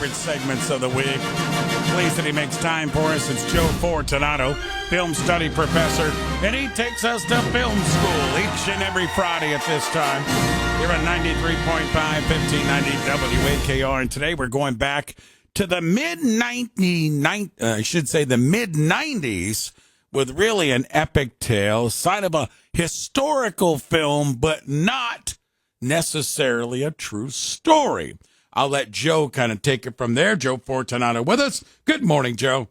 favorite segments of the week. Pleased that he makes time for us. It's Joe Fortunato, film study professor, and he takes us to film school each and every Friday at this time. Here at 93.5, 1590 WAKR, and today we're going back to the mid-90s with really an epic tale, sign of a historical film, but not necessarily a true story. I'll let Joe kind of take it from there. Joe Fortunato with us. Good morning, Joe.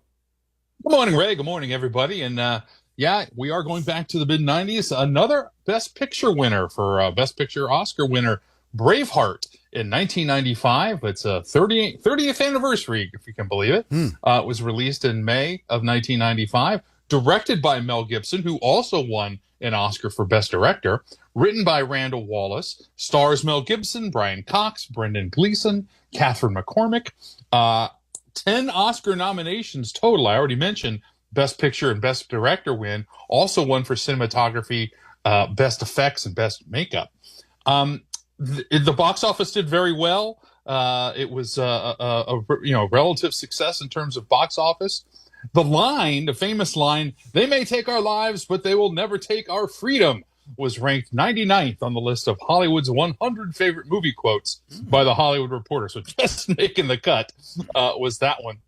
Good morning, Ray. Good morning, everybody. And yeah, we are going back to the mid-90s. Another Best Picture winner for Best Picture Oscar winner, Braveheart, in 1995. It's a 30th anniversary, if you can believe it. It was released in May of 1995, directed by Mel Gibson, who also won an Oscar for Best Director. Written by Randall Wallace, stars Mel Gibson, Brian Cox, Brendan Gleeson, Catherine McCormick. 10 Oscar nominations total. I already mentioned Best Picture and Best Director win. Also won for cinematography, Best Effects, and Best Makeup. The box office did very well. It was a relative success in terms of box office. The famous line, "They may take our lives, but they will never take our freedom," was ranked 99th on the list of Hollywood's 100 favorite movie quotes by The Hollywood Reporter. So just making the cut was that one.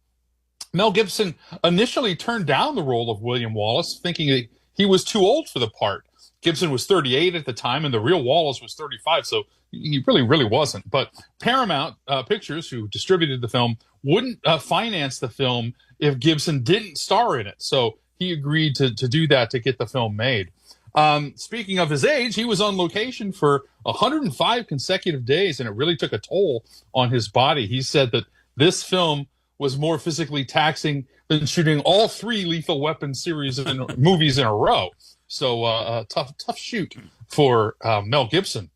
Mel Gibson initially turned down the role of William Wallace, thinking that he was too old for the part. Gibson was 38 at the time, and the real Wallace was 35, so he really wasn't. But Paramount Pictures, who distributed the film, wouldn't finance the film if Gibson didn't star in it. So he agreed to do that to get the film made. Speaking of his age, he was on location for 105 consecutive days, and it really took a toll on his body. He said that this film was more physically taxing than shooting all 3 Lethal Weapon series and movies in a row. So tough shoot for Mel Gibson.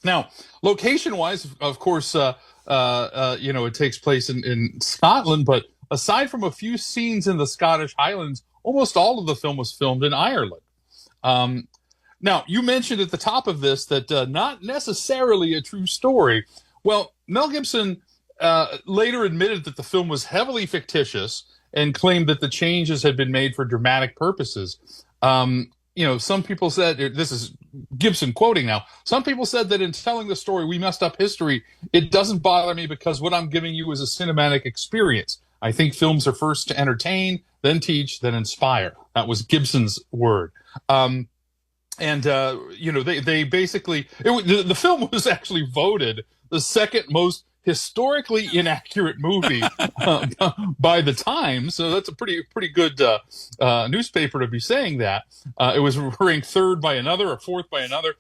Now, location-wise, of course, it takes place in Scotland, but aside from a few scenes in the Scottish Highlands, almost all of the film was filmed in Ireland. Now, you mentioned at the top of this that not necessarily a true story. Well, Mel Gibson later admitted that the film was heavily fictitious and claimed that the changes had been made for dramatic purposes. Some people said, this is Gibson quoting now, "Some people said that in telling the story, we messed up history. It doesn't bother me because what I'm giving you is a cinematic experience. I think films are first to entertain, then teach, then inspire." That was Gibson's word. They basically, the film was actually voted the second most historically inaccurate movie by the Times. So that's a pretty good newspaper to be saying that. It was ranked third by another or fourth by another.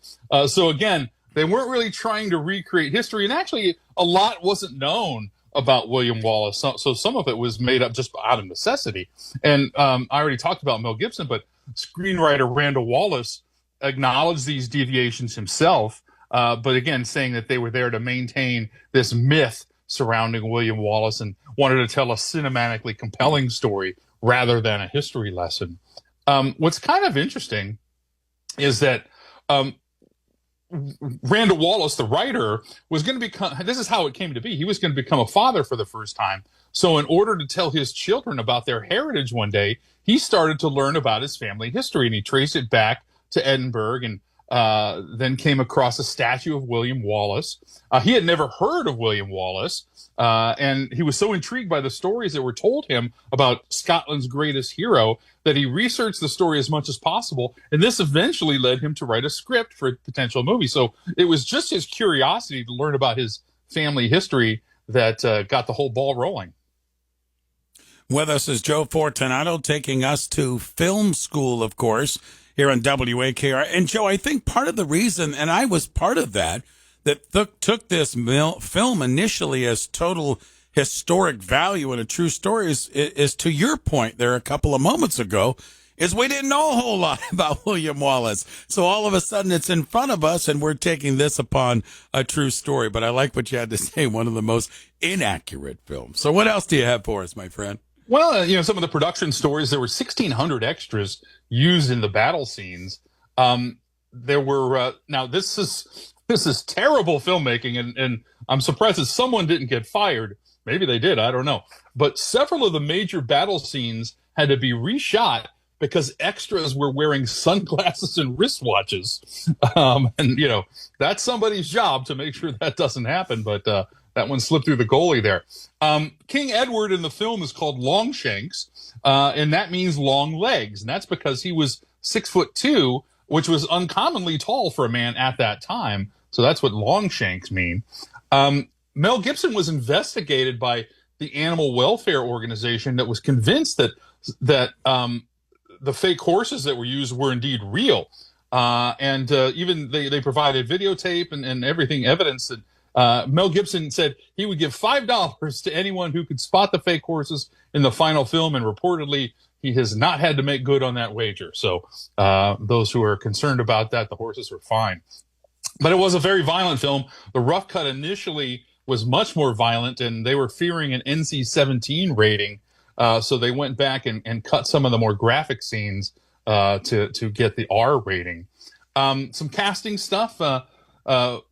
So again, they weren't really trying to recreate history. And actually, a lot wasn't known about William Wallace. So some of it was made up just out of necessity. And I already talked about Mel Gibson, but screenwriter Randall Wallace acknowledged these deviations himself, but again, saying that they were there to maintain this myth surrounding William Wallace and wanted to tell a cinematically compelling story rather than a history lesson. What's kind of interesting is that Randall Wallace, the writer, was going to become, this is how it came to be, he was going to become a father for the first time. So in order to tell his children about their heritage one day, he started to learn about his family history, and he traced it back to Edinburgh and then came across a statue of William Wallace. He had never heard of William Wallace, and he was so intrigued by the stories that were told him about Scotland's greatest hero that he researched the story as much as possible, and this eventually led him to write a script for a potential movie. So it was just his curiosity to learn about his family history that got the whole ball rolling. With us is Joe Fortunato, taking us to film school, of course, here on WAKR. And Joe, I think part of the reason, and I was part of that took this film initially as total historic value and a true story is to your point there a couple of moments ago, is we didn't know a whole lot about William Wallace. So all of a sudden it's in front of us and we're taking this upon a true story. But I like what you had to say, one of the most inaccurate films. So what else do you have for us, my friend? Well, some of the production stories, there were 1,600 extras used in the battle scenes. There were, now this is terrible filmmaking, and I'm surprised that someone didn't get fired. Maybe they did. I don't know. But several of the major battle scenes had to be reshot because extras were wearing sunglasses and wristwatches. And, that's somebody's job to make sure that doesn't happen. But that one slipped through the goalie there. King Edward in the film is called Longshanks, and that means long legs. And that's because he was 6'2", which was uncommonly tall for a man at that time. So that's what Longshanks mean. Mel Gibson was investigated by the animal welfare organization that was convinced that the fake horses that were used were indeed real. And even they provided videotape and everything, evidence that Mel Gibson said he would give $5 to anyone who could spot the fake horses in the final film. And reportedly, he has not had to make good on that wager. So those who are concerned about that, the horses were fine. But it was a very violent film. The rough cut initially was much more violent, and they were fearing an NC-17 rating. So they went back and cut some of the more graphic scenes to get the R rating. Some casting stuff.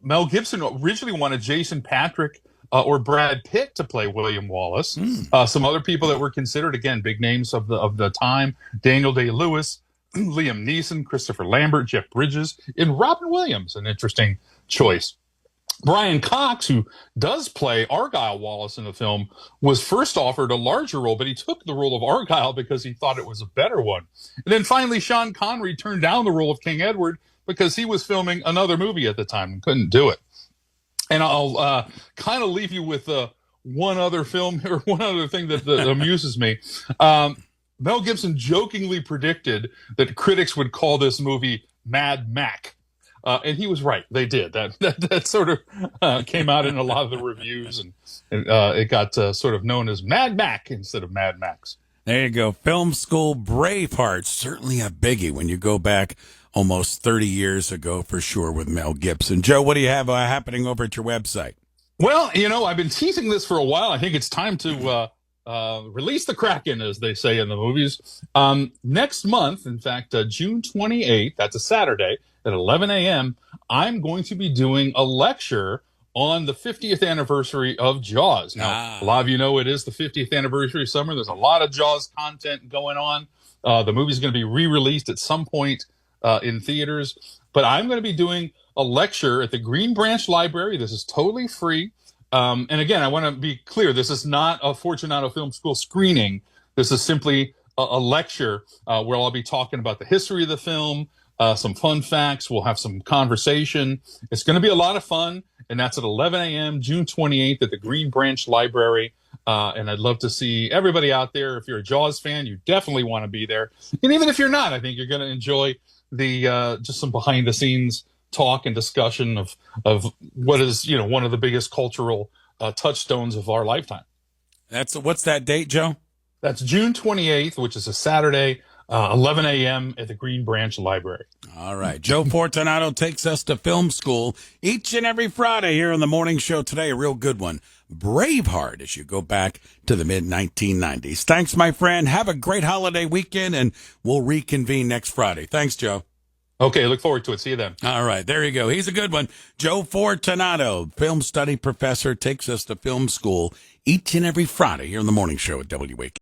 Mel Gibson originally wanted Jason Patric or Brad Pitt to play William Wallace. Some other people that were considered, again, big names of the time: Daniel Day-Lewis, Liam Neeson, Christopher Lambert, Jeff Bridges, and Robin Williams, an interesting choice. Brian Cox, who does play Argyle Wallace in the film, was first offered a larger role, but he took the role of Argyle because he thought it was a better one. And then finally, Sean Connery turned down the role of King Edward because he was filming another movie at the time and couldn't do it. And I'll kind of leave you with one other film or one other thing that amuses me. Mel Gibson jokingly predicted that critics would call this movie Mad Mac. And he was right. They did. That sort of came out in a lot of the reviews, and it got sort of known as Mad Mac instead of Mad Max. There you go. Film school Braveheart. Certainly a biggie when you go back almost 30 years ago for sure with Mel Gibson. Joe, what do you have happening over at your website? Well, I've been teasing this for a while. I think it's time to release the Kraken, as they say in the movies. Next month, in fact, June 28th, that's a Saturday, at 11 a.m., I'm going to be doing a lecture on the 50th anniversary of Jaws. Now, a lot of you know it is the 50th anniversary of summer. There's a lot of Jaws content going on. The movie's going to be re-released at some point in theaters. But I'm going to be doing a lecture at the Green Branch Library. This is totally free. And again, I want to be clear. This is not a Fortunato Film School screening. This is simply a lecture where I'll be talking about the history of the film, some fun facts. We'll have some conversation. It's going to be a lot of fun. And that's at 11 a.m., June 28th at the Green Branch Library. And I'd love to see everybody out there. If you're a Jaws fan, you definitely want to be there. And even if you're not, I think you're going to enjoy the just some behind the scenes talk and discussion of what is, one of the biggest cultural touchstones of our lifetime. What's that date, Joe? That's June 28th, which is a Saturday, 11 a.m. at the Green Branch Library. All right. Joe Fortunato takes us to film school each and every Friday here on the morning show today. A real good one. Braveheart, as you go back to the mid-1990s. Thanks, my friend. Have a great holiday weekend, and we'll reconvene next Friday. Thanks, Joe. Okay, look forward to it. See you then. All right, there you go. He's a good one. Joe Fortunato, film study professor, takes us to film school each and every Friday here on the morning show at WAKR.